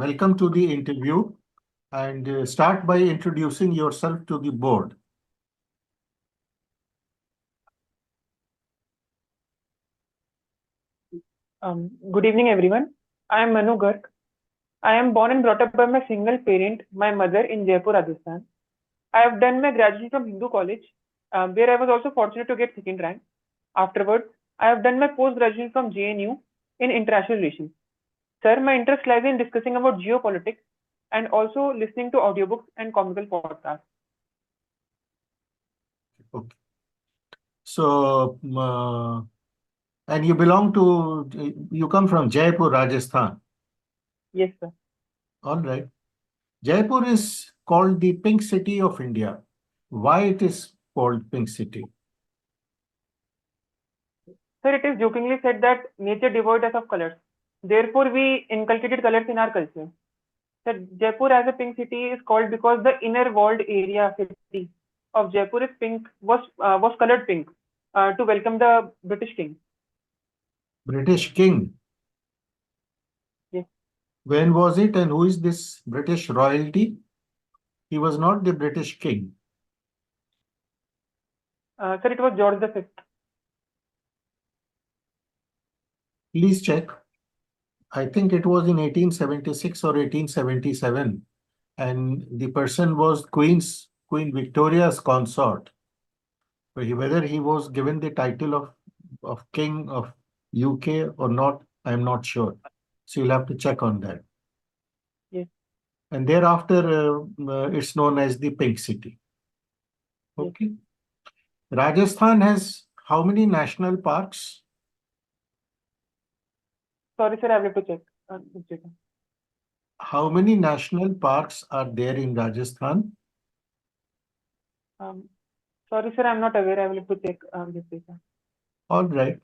welcome to the interview, and start by introducing yourself to the board. Good evening, everyone. I am Manu Garg. I am born and brought up by my single parent, my mother, in Jaipur, Rajasthan. I have done my graduation from Hindu College, where I was also fortunate to get second rank. Afterwards, I have done my post-graduation from JNU in international relations. Sir, my interest lies in discussing about geopolitics and also listening to audiobooks and comical podcasts. Okay. So, and you belong to, you come from Jaipur, Rajasthan. Yes, sir. All right. Jaipur is called the Pink City of India. Why it is called Pink City? Sir, it is jokingly said that nature devoid us of colors. Therefore, we inculcated colors in our culture. Sir, Jaipur as a pink city is called because the inner walled area city of Jaipur is pink, was colored pink to welcome the British king. British king. Yes. When was it, and who is this British royalty? He was not the British king. Sir, it was George V. Please check. I think it was in 1876 or 1877, and the person was Queen Victoria's consort. Whether he was given the title of King of UK or not, I'm not sure. So you'll have to check on that. Yes. And thereafter, it's known as the Pink City. Okay. Yes. Rajasthan has how many national parks? Sorry, sir, I have to check. How many national parks are there in Rajasthan? Sorry, sir, I'm not aware. I will have to check this data. All right.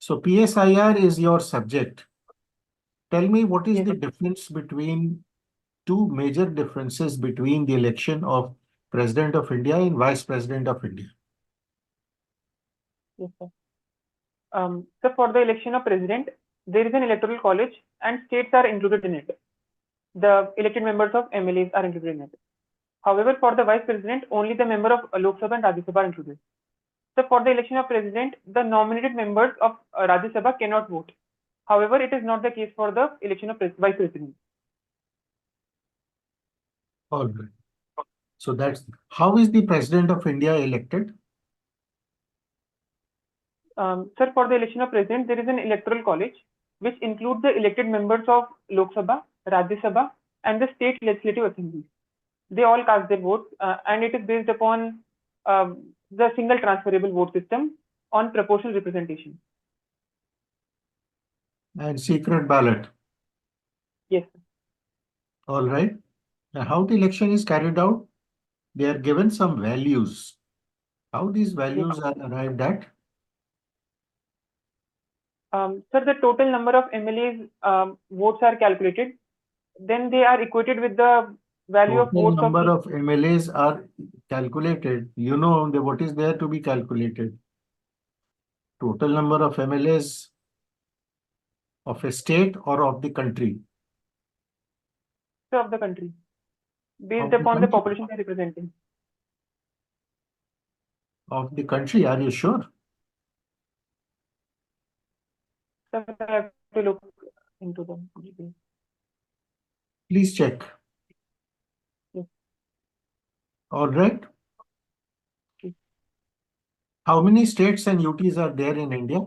So PSIR is your subject. Tell me, what is the difference between two major differences between the election of President of India and Vice President of India? Yes, sir. So for the election of president, there is an electoral college and states are included in it. The elected members of MLAs are included in it. However, for the vice president, only the member of Lok Sabha and Rajya Sabha are included. So for the election of president, the nominated members of Rajya Sabha cannot vote. However, it is not the case for the election of vice president. All right. So that's how is the President of India elected? Sir, for the election of president, there is an electoral college which includes the elected members of Lok Sabha, Rajya Sabha, and the state legislative assemblies. They all cast their votes, and it is based upon the single transferable vote system on proportional representation. And secret ballot. Yes. All right. Now, how the election is carried out? They are given some values. How these values are arrived at? Sir, the total number of MLAs votes are calculated. Then they are equated with the value of votes. Total number of MLAs are calculated. You know what is there to be calculated? Total number of MLAs of a state or of the country? Sir, of the country, based upon the population they are representing. Of the country, are you sure? Sir, I have to look into them. Please check. Yes. All right. Okay. How many states and UTs are there in India?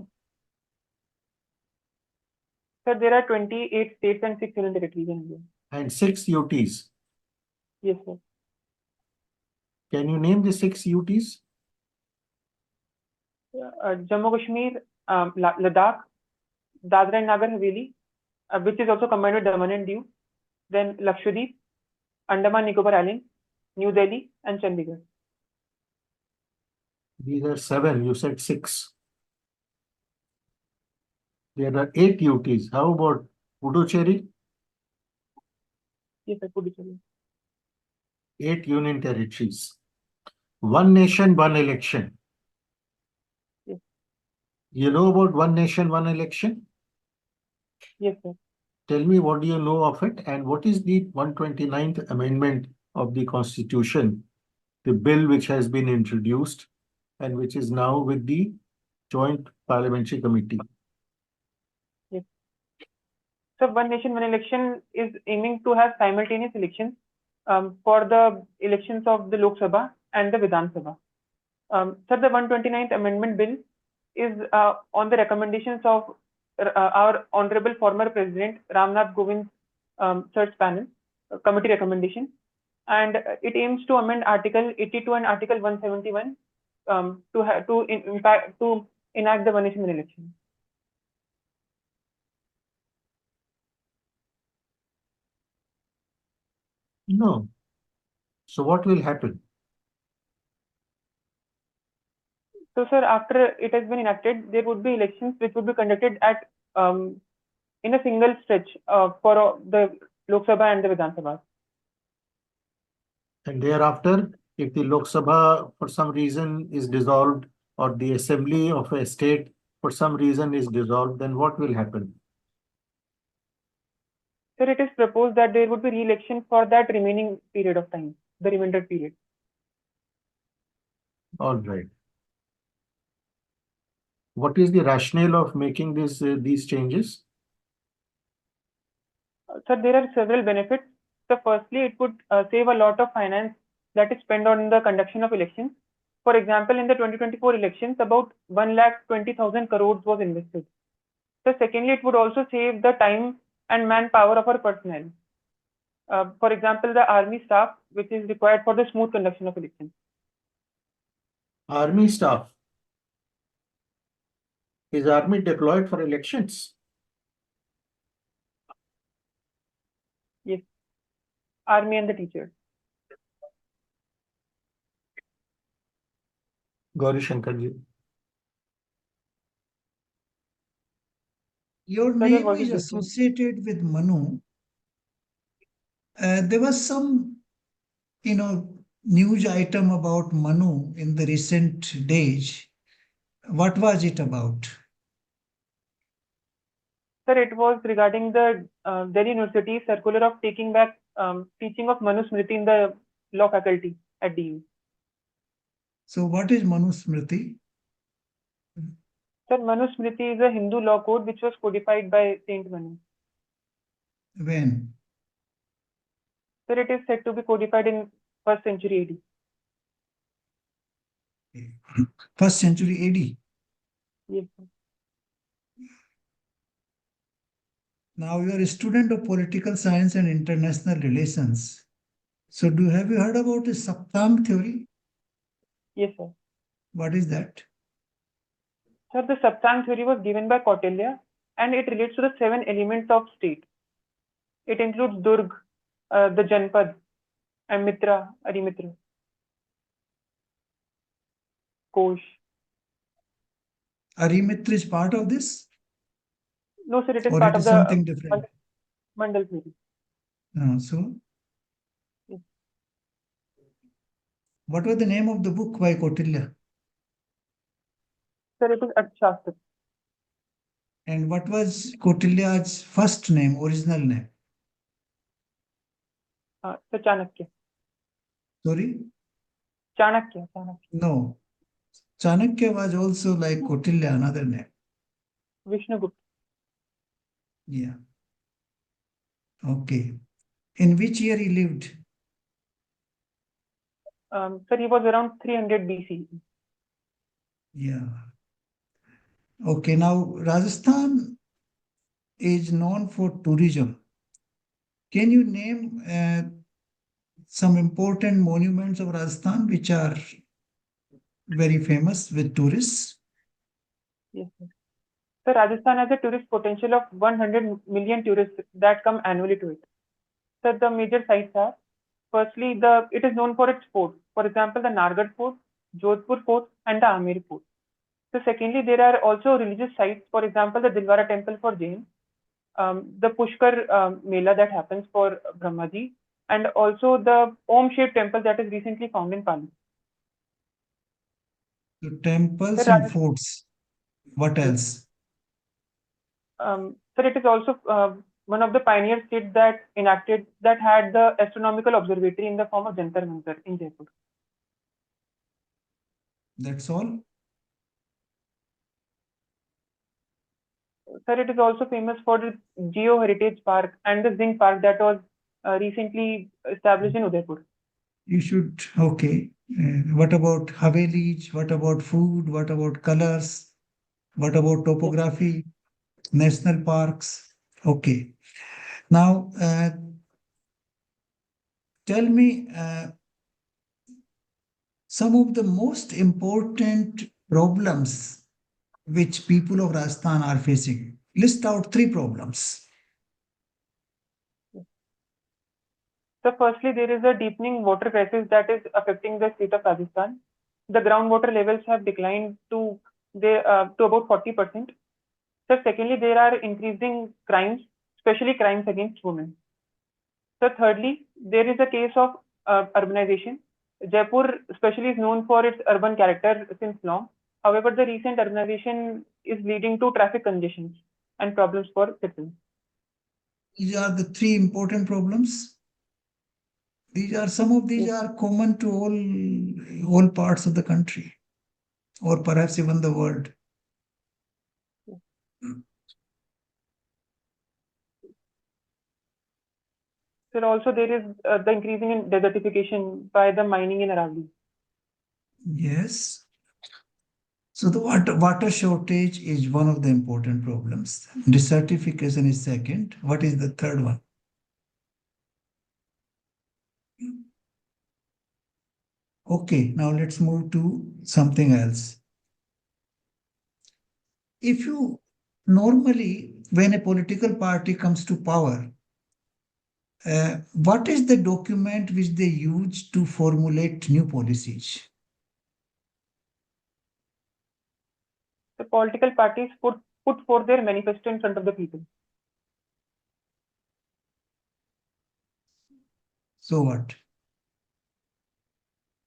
Sir, there are 28 states and 6 union territories in India. And 6 UTs? Yes, sir. Can you name the 6 UTs? Jammu Kashmir, Ladakh, Dadra and Nagar Haveli, which is also combined with Daman and Diu, then Lakshadweep, Andaman Nicobar Islands, New Delhi, and Chandigarh. These are 7. You said 6. There are 8 UTs. How about Puducherry? Yes, sir, Puducherry. 8 union territories. One nation, one election. Yes. You know about one nation, one election? Yes, sir. tell me what do you know of it and what is the 129th Amendment of the Constitution, the bill which has been introduced and which is now with the Joint Parliamentary Committee. Yes. So One Nation, One Election is aiming to have simultaneous elections for the elections of the Lok Sabha and the Vidhan Sabha. So the 129th Amendment Bill is on the recommendations of our Honorable former President Ramnath Kovind's search panel committee recommendation, and it aims to amend Article 82 and Article 171 to enact the One Nation One Election. No. So what will happen? So, sir, after it has been enacted, there would be elections which would be conducted at in a single stretch for the Lok Sabha and the Vidhan Sabha. And thereafter, if the Lok Sabha for some reason is dissolved or the assembly of a state for some reason is dissolved, then what will happen? Sir, it is proposed that there would be re-election for that remaining period of time, the remainder period. All right. What is the rationale of making these changes? Sir, there are several benefits. So firstly, it would save a lot of finance that is spent on the conduction of elections. For example, in the 2024 elections, about 1,20,000 crores was invested. So secondly, it would also save the time and manpower of our personnel. For example, the army staff, which is required for the smooth conduction of elections. Army staff. Is army deployed for elections? Yes, army and the teachers. Gauri Shankar ji. Your Sir, your name voice is is breaking. associated with Manu. There was some, news item about Manu in the recent days. What was it about? Sir, it was regarding the Delhi University circular of taking back teaching of Manu Smriti in the law faculty at DU. So what is Manu Smriti? Sir, Manu Smriti is a Hindu law code which was codified by Saint Manu. When? Sir, it is said to be codified in 1st century AD. First century AD. Yes, sir. Now you are a student of political science and international relations. So have you heard about the Saptang theory? Yes, sir. What is that? Sir, the Saptang theory was given by Kautilya and it relates to the 7 elements of state. It includes Durg, the Janpad, and Mitra, Arimitra, Kosh. Arimitra is part of this? No, sir, it is Or part it of is the something different? Mandal theory. So? Yes. What was the name of the book by Kautilya? Sir, it is Arthashastra. And what was Kautilya's first name, original name? So Chanakya. Sorry? Chanakya. No. Chanakya was also like Kautilya, another name. Vishnugupta. Yeah. Okay. In which year he lived? Sir, he was around 300 BC. Yeah. Okay, now Rajasthan is known for tourism. Can you name some important monuments of Rajasthan which are very famous with tourists? Yes, sir. So Rajasthan has a tourist potential of 100 million tourists that come annually to it. So the major sites are, firstly, it is known for its forts. For example, the Nargad Fort, Jodhpur Fort, and the Amer Fort. So secondly, there are also religious sites. For example, the Dilwara Temple for Jain, the Pushkar Mela that happens for Brahmaji, and also the Om-shaped temple that is recently found in Pali. So temples Sir, and forts. What else? Sir, it is also one of the pioneer states that had the astronomical observatory in the form of Jantar Mantar in Jaipur. That's all? Sir, it is also famous for the Geo Heritage Park and the Zinc Park that was recently established in Udaipur. You should, okay. What about Havelis? What about food? What about colors? What about topography? National parks? Okay. Now, tell me some of the most important problems which people of Rajasthan are facing. List out 3 problems. So firstly, there is a deepening water crisis that is affecting the state of Rajasthan. The groundwater levels have declined to about 40%. So secondly, there are increasing crimes, especially crimes against women. So thirdly, there is a case of urbanization. Jaipur especially is known for its urban character since long. However, the recent urbanization is leading to traffic congestions and problems for citizens. These are the 3 important problems. Some of these are common to all parts of the country, or perhaps even the world. So also there is the increasing in desertification by the mining in Aravalli. Yes. So the water shortage is one of the important problems. Desertification is second. What is the third one? Okay, now let's move to something else. If you normally, when a political party comes to power, what is the document which they use to formulate new policies? The political parties put forth their manifesto in front of the people. So what?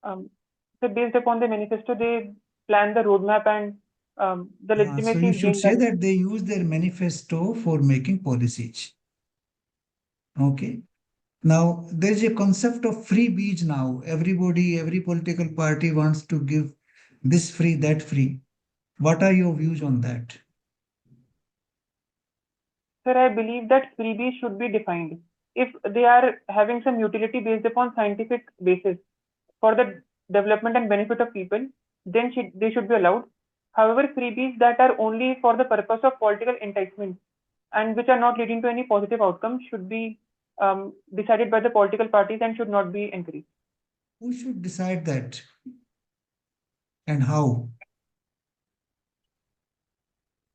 So based upon the manifesto, they plan the roadmap and the legitimacy. So you is should gained say by the that they use their manifesto for making policies. Okay. Now, there is a concept of free beach now. Every political party wants to give this free, that free. What are your views on that? Sir, I believe that freebies should be defined. If they are having some utility based upon scientific basis for the development and benefit of people, then they should be allowed. However, freebies that are only for the purpose of political enticement and which are not leading to any positive outcome should be decided by the political parties and should not be encouraged. Who should decide that and how?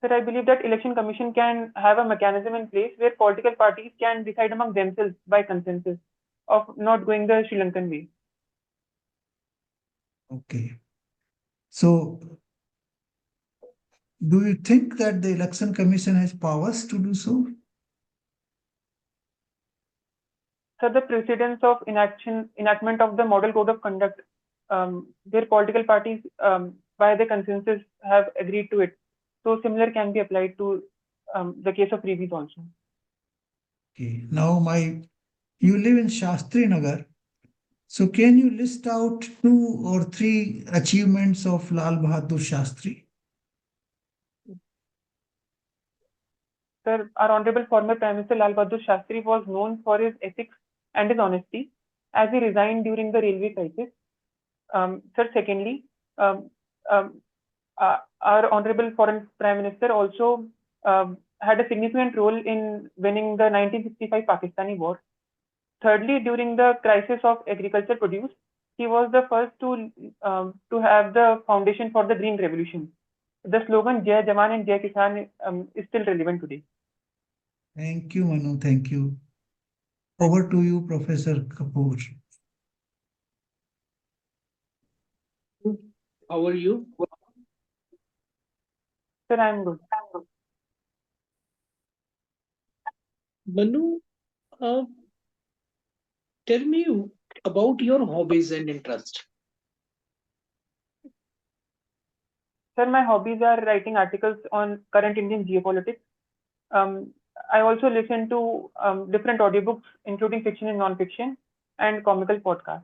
Sir, I believe that Election Commission can have a mechanism in place where political parties can decide among themselves by consensus of not going the Sri Lankan way. Okay. So, do you think that the Election Commission has powers to do so? So the precedence of enactment of the Model Code of Conduct, where political parties, by the consensus, have agreed to it. So similar can be applied to the case of freebies also. Okay. Now, you live in Shastri Nagar. So can you list out 2 or 3 achievements of Lal Bahadur Shastri? Sir, our Honorable former Prime Minister Lal Bahadur Shastri was known for his ethics and his honesty as he resigned during the railway crisis. Sir, secondly, our Honorable Foreign Prime Minister also had a significant role in winning the 1965 Pakistani war. Thirdly, during the crisis of agriculture produce, he was the first to have the foundation for the Green Revolution. The slogan Jai Jawan and Jai Kisan is still relevant today. Thank you, Manu. Thank you. Over to you, Professor Kapoor. How are you? Sir, I'm good. Manu, tell me about your hobbies and interests. Sir, my hobbies are writing articles on current Indian geopolitics. I also listen to different audiobooks, including fiction and non-fiction, and comical podcasts.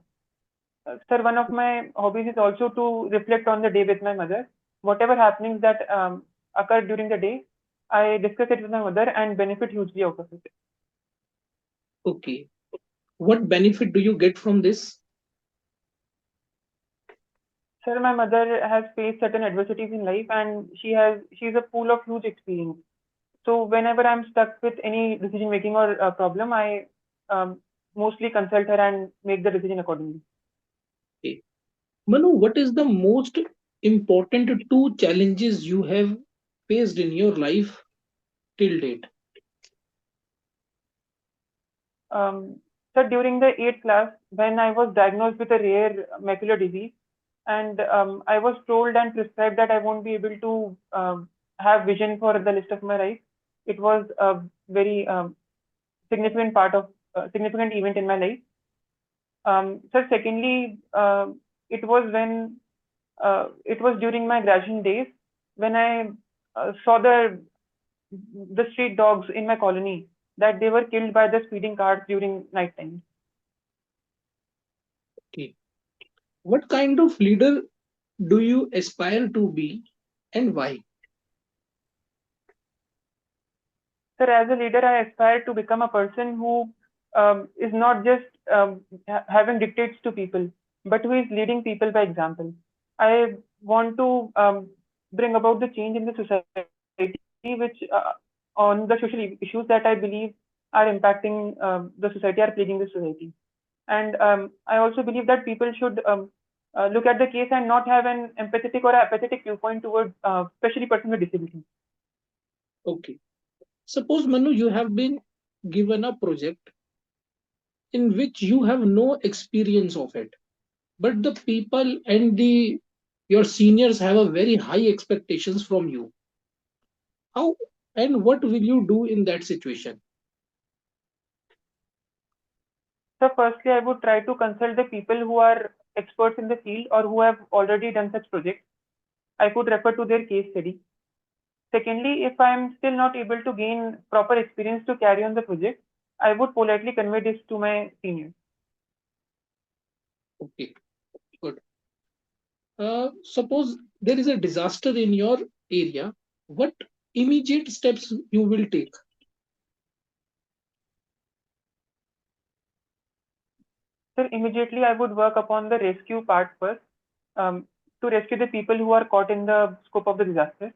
Sir, one of my hobbies is also to reflect on the day with my mother. Whatever happenings that occur during the day, I discuss it with my mother and benefit hugely out of it. Okay. What benefit do you get from this? Sir, my mother has faced certain adversities in life, and she's a pool of huge experience. So whenever I'm stuck with any decision making or problem, I mostly consult her and make the decision accordingly. Okay. Manu, what is the most important two challenges you have faced in your life till date? So during the 8th class, when I was diagnosed with a rare macular disease, and I was told and prescribed that I won't be able to have vision for the rest of my life, it was a very significant part of significant event in my life. So secondly, it was when it was during my graduation days when I saw the street dogs in my colony, that they were killed by the speeding cars during night time. Okay. What kind of leader do you aspire to be and why? Sir, as a leader, I aspire to become a person who is not just having dictates to people, but who is leading people by example. I want to bring about the change in the society, which on the social issues that I believe are impacting the society, are plaguing the society. And I also believe that people should look at the case and not have an empathetic or apathetic viewpoint towards, especially persons with disabilities. Okay. Suppose, Manu, you have been given a project in which you have no experience of it, but the people and your seniors have a very high expectations from you. How and what will you do in that situation? So firstly, I would try to consult the people who are experts in the field or who have already done such projects. I could refer to their case study. Secondly, if I'm still not able to gain proper experience to carry on the project, I would politely convey this to my seniors. Okay, good. Suppose there is a disaster in your area, what immediate steps you will take? So immediately I would work upon the rescue part first, to rescue the people who are caught in the scope of the disaster.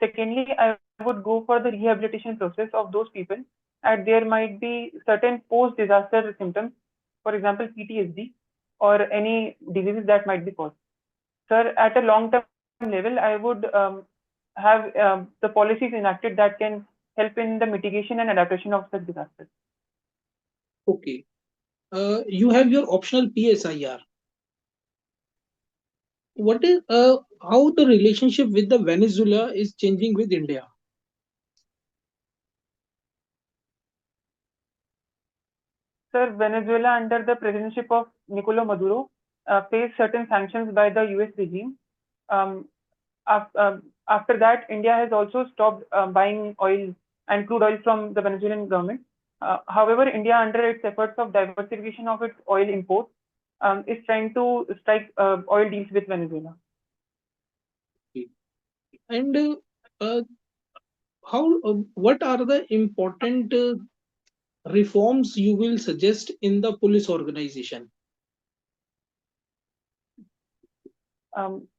Secondly, I would go for the rehabilitation process of those people, and there might be certain post-disaster symptoms, for example, PTSD or any diseases that might be caused. Sir, at a long-term level, I would have the policies enacted that can help in the mitigation and adaptation of such disasters. Okay. You have your optional PSIR. What is how the relationship with the Venezuela is changing with India? Sir, Venezuela under the presidency of Nicolas Maduro faced certain sanctions by the US regime. Um, After that, India has also stopped buying oil and crude oil from the Venezuelan government. However, India, under its efforts of diversification of its oil imports, is trying to strike oil deals with Venezuela. And what are the important reforms you will suggest in the police organization?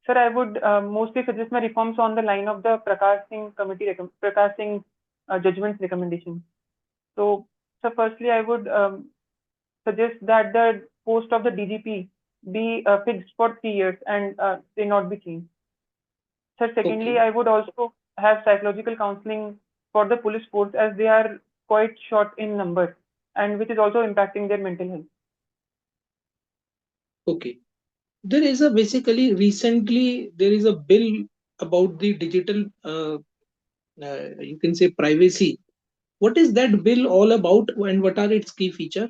Sir, I would mostly suggest my reforms on the line of the Prakash Singh committee, Prakash Singh judgment's recommendation. So, firstly, I would suggest that the post of the DGP be fixed for 3 years and they not be changed. So, secondly, Okay. I would also have psychological counseling for the police force, as they are quite short in number, and which is also impacting their mental health. Okay. There is a basically recently there is a bill about the digital you can say privacy. What is that bill all about and what are its key features?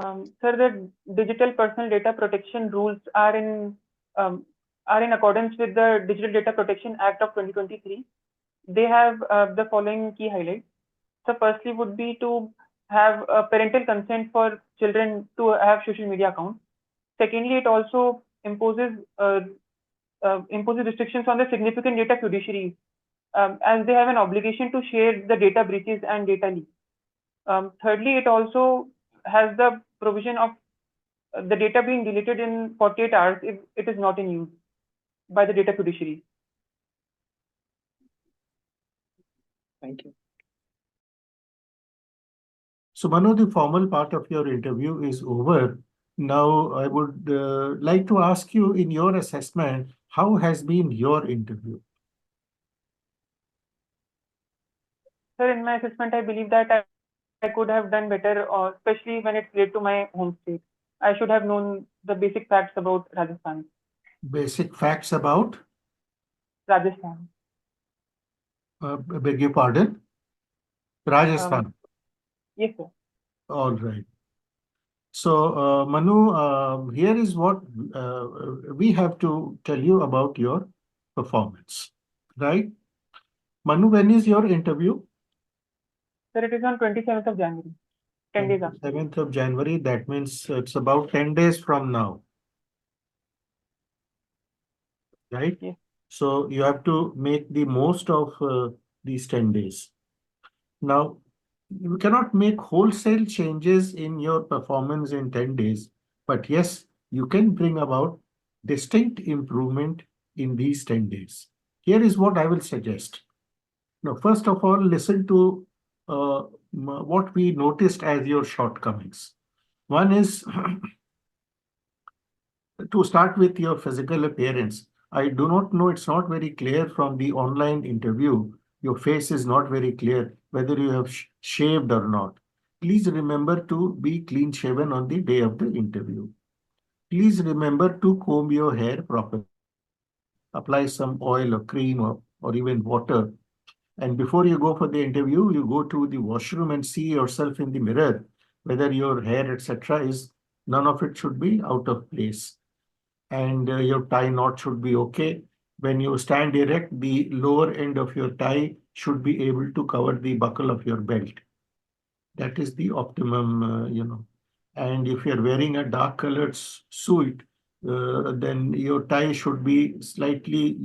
Sir, the digital personal data protection rules um, are in accordance with the Digital Data Protection Act of 2023. they have the following key highlights. So firstly would be to have parental consent for children to have social media accounts. Secondly, it also imposes restrictions on the significant data fiduciaries, as they have an obligation to share the data breaches and data leaks. Thirdly, it also has the provision of the data being deleted in 48 hours if it is not in use by the data fiduciaries. Thank you. So, Manu, the formal part of your interview is over. Now, I would like to ask you, in your assessment, how has been your interview? Sir, in my assessment, I believe that I could have done better, especially when it's related to my home state. I should have known the basic facts about Rajasthan. Basic facts about? Rajasthan. Beg your pardon? Rajasthan. Yes, sir. All right. So, Manu, here is what we have to tell you about your performance, right? Manu, when is your interview? Sir, it is on 27th of January, 10 days after. 7th of January, that means it's about 10 days from now, right? Yes. So you have to make the most of these 10 days. Now, you cannot make wholesale changes in your performance in 10 days, but yes, you can bring about distinct improvement in these 10 days. Here is what I will suggest. Now, first of all, listen to what we noticed as your shortcomings. One is to start with your physical appearance. I do not know, it's not very clear from the online interview. Your face is not very clear whether you have shaved or not. Please remember to be clean shaven on the day of the interview. Please remember to comb your hair properly. Apply some oil or cream or even water. And before you go for the interview, you go to the washroom and see yourself in the mirror, whether your hair, etc., is none of it should be out of place. And your tie knot should be okay. When you stand erect, the lower end of your tie should be able to cover the buckle of your belt. That is the optimum, And if you're wearing a dark colored suit, then your tie should be slightly,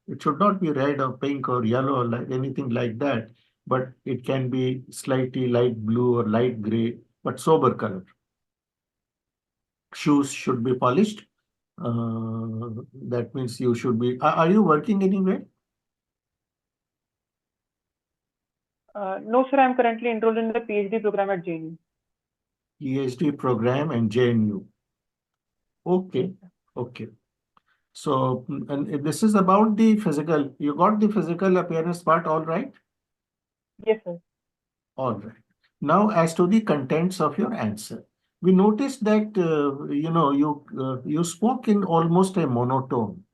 it should not be red or pink or yellow or like anything like that, but it can be slightly light blue or light gray, but sober color. Shoes should be polished. That means you should be. Are you working anywhere? No, sir, I'm currently enrolled in the PhD program at JNU. PhD program and JNU. Okay, okay. So, and this is about the physical. You got the physical appearance part all right? Yes, sir. All right. Now, as to the contents of your answer, we noticed that you spoke in almost a monotone,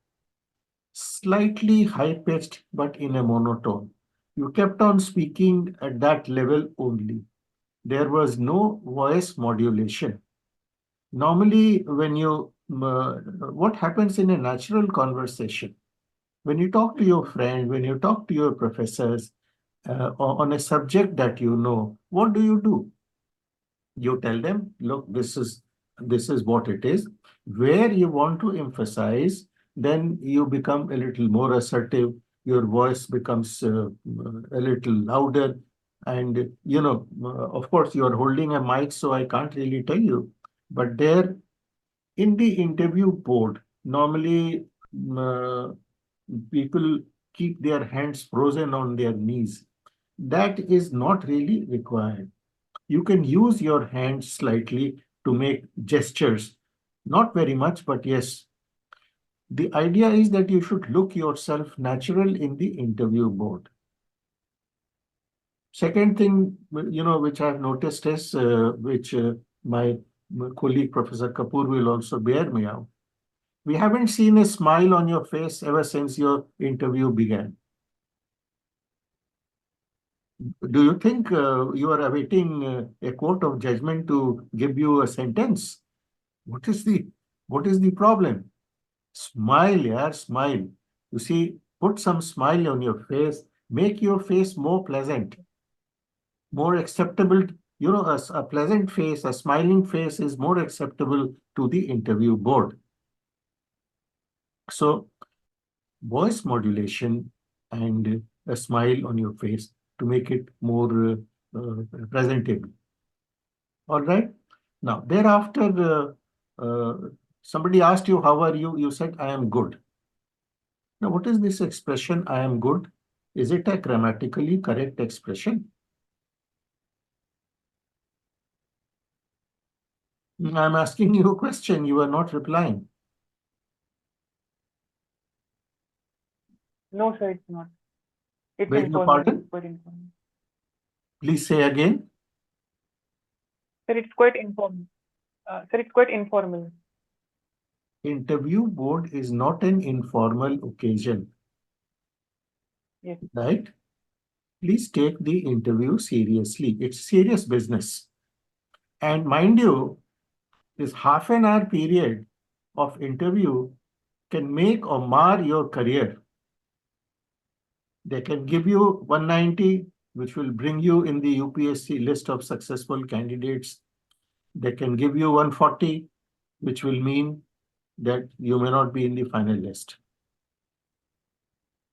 slightly high-pitched, but in a monotone. You kept on speaking at that level only. There was no voice modulation. Normally, when what happens in a natural conversation, when you talk to your friend, when you talk to your professors on a subject that you know, what do? You tell them, look, this is what it is. Where you want to emphasize, then you become a little more assertive. Your voice becomes a little louder. And, of course, you are holding a mic, so I can't really tell you. But there, in the interview board, normally people keep their hands frozen on their knees. That is not really required. You can use your hands slightly to make gestures. Not very much, but yes. The idea is that you should look yourself natural in the interview board. Second thing, which I've noticed is, which my colleague Professor Kapoor will also bear me out. We haven't seen a smile on your face ever since your interview began. Do you think you are awaiting a court of judgment to give you a sentence? What is the problem? Smile, yeah, smile. You see, put some smile on your face. Make your face more pleasant, more acceptable. You know, a pleasant face, a smiling face is more acceptable to the interview board. So, voice modulation and a smile on your face to make it more presentable. All right. Now, thereafter, somebody asked you, how are you? You said, I am good. Now, what is this expression, I am good? Is it a grammatically correct expression? I'm asking you a question. You are not replying. No, sir, it's not. It's Beg your informal. pardon? It's quite informal. Please say again. Sir, it's quite informal. Sir, it's quite informal. Interview board is not an informal occasion. Yes. Right? Please take the interview seriously. It's serious business. And mind you, this half an hour period of interview can make or mar your career. They can give you 190, which will bring you in the UPSC list of successful candidates. They can give you 140, which will mean that you may not be in the final list.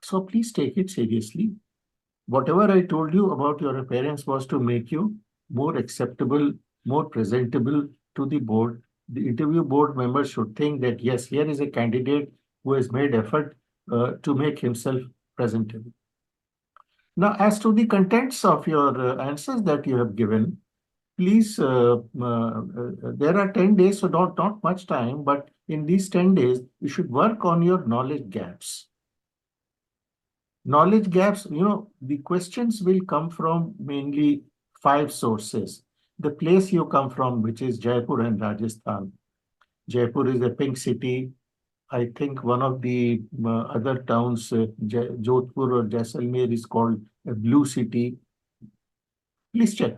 So please take it seriously. Whatever I told you about your appearance was to make you more acceptable, more presentable to the board. The interview board members should think that, yes, here is a candidate who has made effort to make himself presentable. Now, as to the contents of your answers that you have given, please, there are 10 days, so not much time, but in these 10 days, you should work on your knowledge gaps. Knowledge gaps, you know, the questions will come from mainly 5 sources. The place you come from, which is Jaipur and Rajasthan. Jaipur is a pink city. I think one of the other towns, Jodhpur or Jaisalmer, is called a blue city. Please check.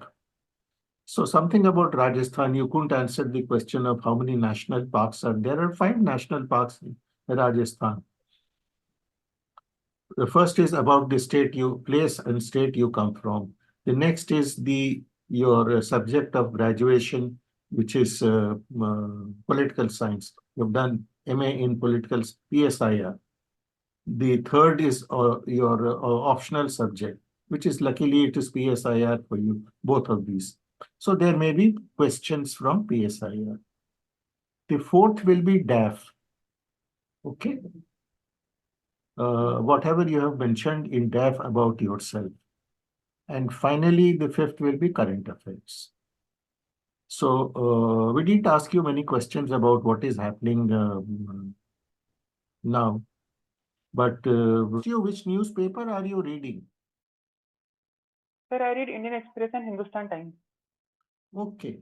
So something about Rajasthan, you couldn't answer the question of how many national parks are there. There are 5 national parks in Rajasthan. The first is about the state place and state you come from. The next is your subject of graduation, which is political science. You've done MA in political PSIR. The third is your optional subject, which is luckily it is PSIR for you, both of these. So there may be questions from PSIR. The fourth will be DAF. Okay. Whatever you have mentioned in DAF about yourself. And finally, the fifth will be current affairs. So we didn't ask you many questions about what is happening now. But which newspaper are you reading? Sir, I read Indian Express and Hindustan Times. Okay.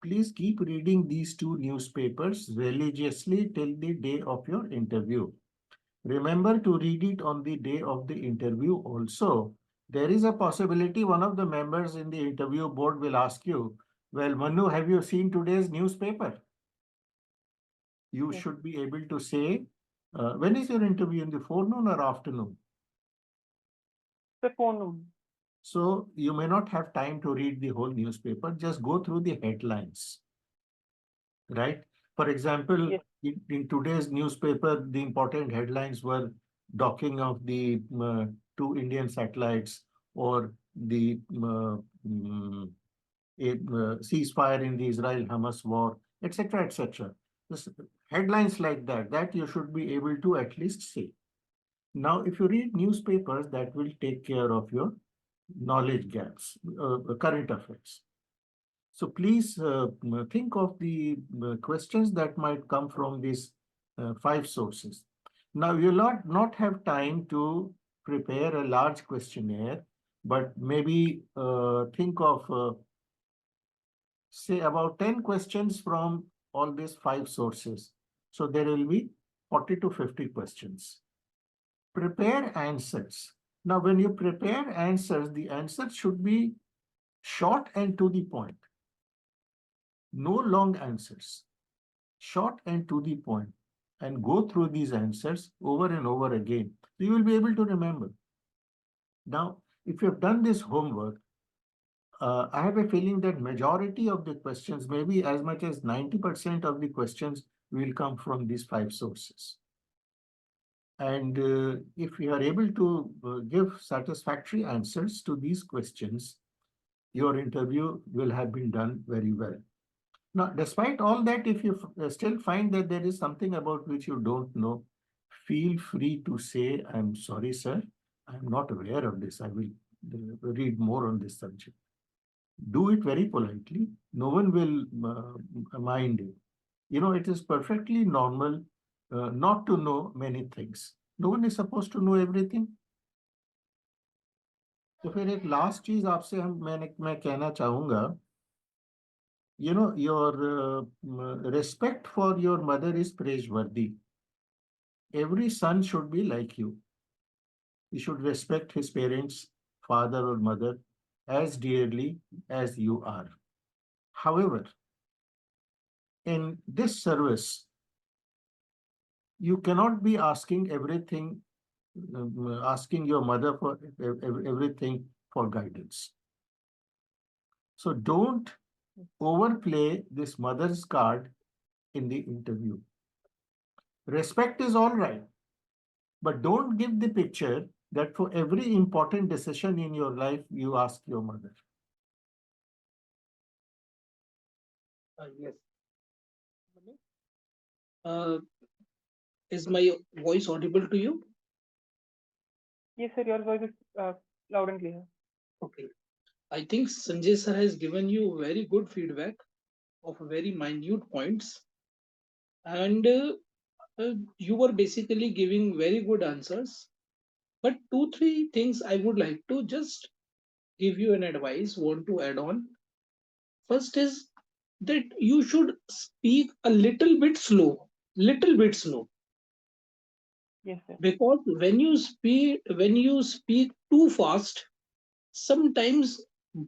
Please keep reading these 2 newspapers religiously till the day of your interview. Remember to read it on the day of the interview also. There is a possibility one of the members in the interview board will ask you, well, Manu, have you seen today's newspaper? You should be able to say, when is your interview, in the forenoon or afternoon? The forenoon. So you may not have time to read the whole newspaper. Just go through the headlines, right? For example, Yes. in today's newspaper, the important headlines were docking of the 2 Indian satellites, or the ceasefire in the Israel-Hamas war, etc., etc. Headlines like that you should be able to at least say. Now, if you read newspapers, that will take care of your knowledge gaps, current affairs. So please think of the questions that might come from these 5 sources. Now, you'll not have time to prepare a large questionnaire, but maybe think of, say, about 10 questions from all these 5 sources. So there will be 40 to 50 questions. Prepare answers. Now, when you prepare answers, the answers should be short and to the point. No long answers. Short and to the point. And go through these answers over and over again. So you will be able to remember. Now, if you've done this homework, I have a feeling that majority of the questions, maybe as much as 90% of the questions will come from these 5 sources. And if you are able to give satisfactory answers to these questions, your interview will have been done very well. Now, despite all that, if you still find that there is something about which you don't know, feel free to say, I'm sorry, sir, I'm not aware of this. I will read more on this subject. Do it very politely. No one will mind you. You know, it is perfectly normal not to know many things. No one is supposed to know everything. तो फिर एक last चीज आपसे मैं कहना चाहूंगा, you know, your respect for your mother is praiseworthy. Every son should be like you. He should respect his parents, father or mother, as dearly as you are. However, in this service, you cannot be asking everything, asking your mother for everything for guidance. So don't overplay this mother's card in the interview. Respect is all right, but don't give the picture that for every important decision in your life, you ask your mother. Yes. Is my voice audible to you? Yes, sir, your voice is loud and clear. Okay. I think Sanjay sir has given you very good feedback of very minute points, and you were basically giving very good answers. But 2-3 things I would like to just give you an advice, want to add on. First is that you should speak a little bit slow, Yes, sir. because when you speak too fast, sometimes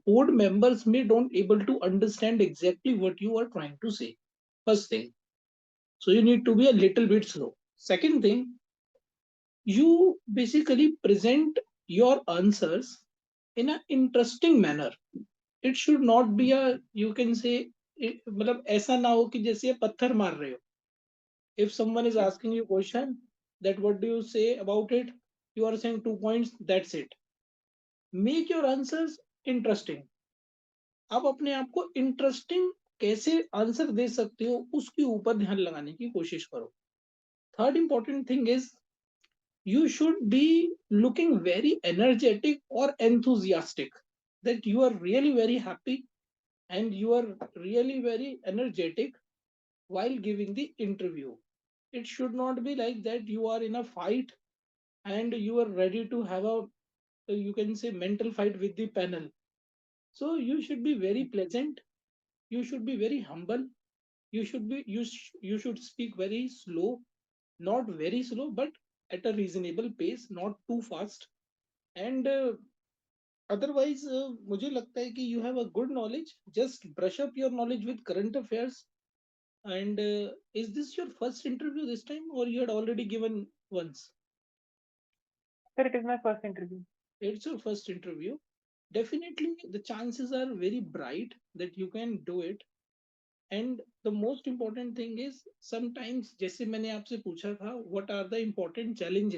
board members may don't able to understand exactly what you are trying to say. First thing, so you need to be a little bit slow. Second thing, you basically present your answers in an interesting manner. It should not be a, you can say, मतलब ऐसा ना हो कि जैसे ये पत्थर मार रहे हो. If someone is asking you question that what do you say about it, you are saying 2 points, that's it. Make your answers interesting. आप अपने आप को इंटरेस्टिंग कैसे आंसर दे सकते हो उसके ऊपर ध्यान लगाने की कोशिश करो. Third important thing is you should be looking very energetic or enthusiastic, that you are really very happy and you are really very energetic while giving the interview. It should not be like that you are in a fight and you are ready to have a, you can say, mental fight with the panel. So you should be very pleasant, you should be very humble, you should speak very slow, not very slow but at a reasonable pace, not too fast. And otherwise मुझे लगता है कि you have a good knowledge, just brush up your knowledge with current affairs. And is this your first interview this time or you had already given once? Sir, it is my first interview. It's your first interview. Definitely the chances are very bright that you can do it. And the most important thing is, sometimes जैसे मैंने आपसे पूछा था, what are the important challenge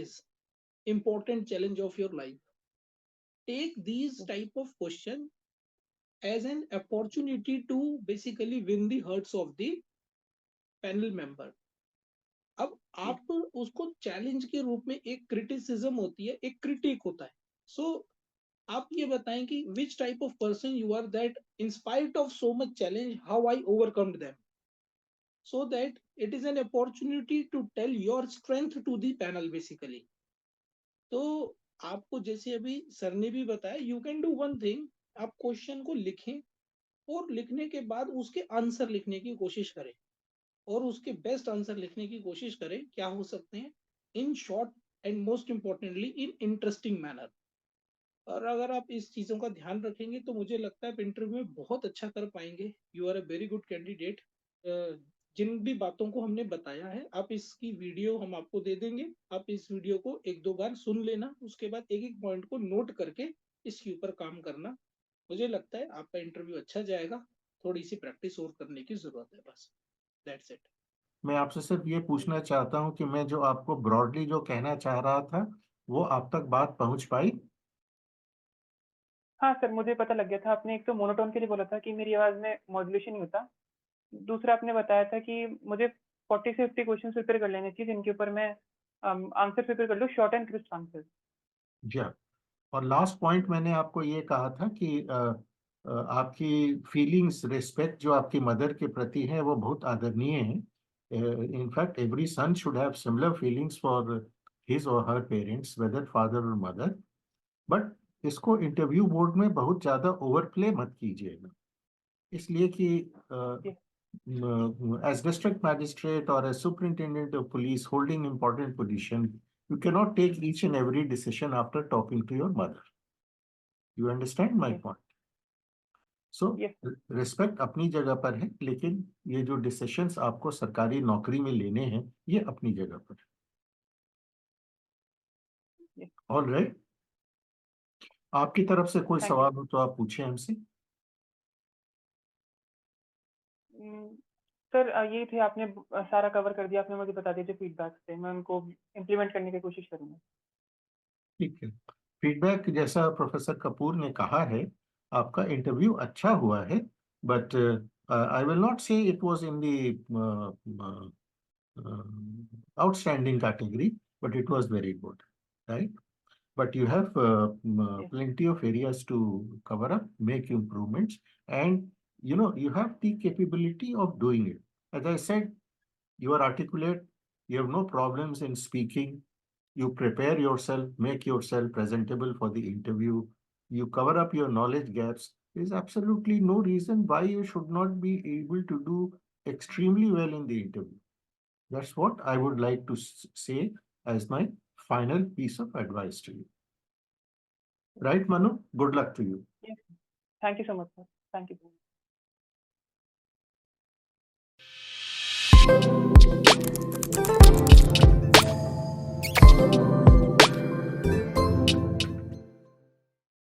of your life? Take these type of question as an opportunity to basically win the hearts of the panel member. अब आप उसको challenge के रूप में, एक क्रिटिसिज्म होती है, एक क्रिटिक होता है. सो आप ये बताएं कि which type of person you are, that in spite of so much challenge how I overcomed them, so that it is an opportunity to tell your strength to the panel basically. तो आपको जैसे अभी sir ने भी बताया, you can do one thing, आप question को लिखें और लिखने के बाद उसके आंसर लिखने की कोशिश करें और उसके बेस्ट आंसर लिखने की कोशिश करें. क्या हो सकते हैं? In short and most importantly in interesting manner. और अगर आप इस चीजों का ध्यान रखेंगे तो मुझे लगता है आप इंटरव्यू में बहुत अच्छा कर पाएंगे. You are a very good candidate. जिन भी बातों को हमने बताया है, आप इसकी वीडियो हम आपको दे देंगे, आप इस वीडियो को 1-2 बार सुन लेना, उसके बाद एक एक पॉइंट को नोट करके इसके ऊपर काम करना। मुझे लगता है आपका इंटरव्यू अच्छा जाएगा, थोड़ी सी प्रैक्टिस और करने की जरूरत है, बस दैट्स इट। मैं आपसे सिर्फ ये पूछना चाहता हूँ कि मैं जो आपको ब्रॉडली जो कहना चाह रहा था वो आप तक बात पहुंच पाई? हाँ सर, मुझे पता लग गया था। आपने एक तो मोनोटोन के लिए बोला था कि मेरी आवाज में मॉड्यूलेशन नहीं होता। दूसरा आपने बताया था कि मुझे 40 से 50 क्वेश्चन प्रिपेयर कर लेने चाहिए जिनके ऊपर मैं आंसर प्रिपेयर कर लूँ, शॉर्ट एंड क्रिस्प आंसर। जी हाँ। और लास्ट पॉइंट मैंने आपको ये कहा था कि आपकी फीलिंग्स, रिस्पेक्ट जो आपकी मदर के प्रति है वो बहुत आदरणीय है। In fact every son should have similar feelings for his और हर पेरेंट्स, वेदर फादर और मदर। बट इसको इंटरव्यू बोर्ड में बहुत ज्यादा ओवरप्ले मत कीजिएगा, इसलिए कि as district magistrate or as superintendent of police holding important position, you cannot take each and every decision after talking to your mother. You understand my Yes. point? So, Yes. respect अपनी जगह पर है, लेकिन ये जो decisions आपको सरकारी नौकरी में लेने हैं ये अपनी जगह पर है। Yes. All right. आपकी तरफ से कोई Thank you. सवाल हो तो आप पूछें हमसे। सर ये थे, आपने सारा कवर कर दिया। आपने मुझे बता दिया जो फीडबैक थे, मैं उनको इम्प्लीमेंट करने की कोशिश करूंगा। ठीक है। फीडबैक जैसा प्रोफेसर कपूर ने कहा है, आपका इंटरव्यू अच्छा हुआ है, बट आई विल नॉट से it was in the outstanding category, but it was very good, right? But you have Yes. plenty of areas to cover up, make improvements, and you have the capability of doing it. As I said, you are articulate, you have no problems in speaking, you prepare yourself, make yourself presentable for the interview, you cover up your knowledge gaps. There is absolutely no reason why you should not be able to do extremely well in the interview. That's what I would like to say as my final piece of advice to you. Right, Manu? Good luck to you. Yes. Thank you so much, sir. Thank you.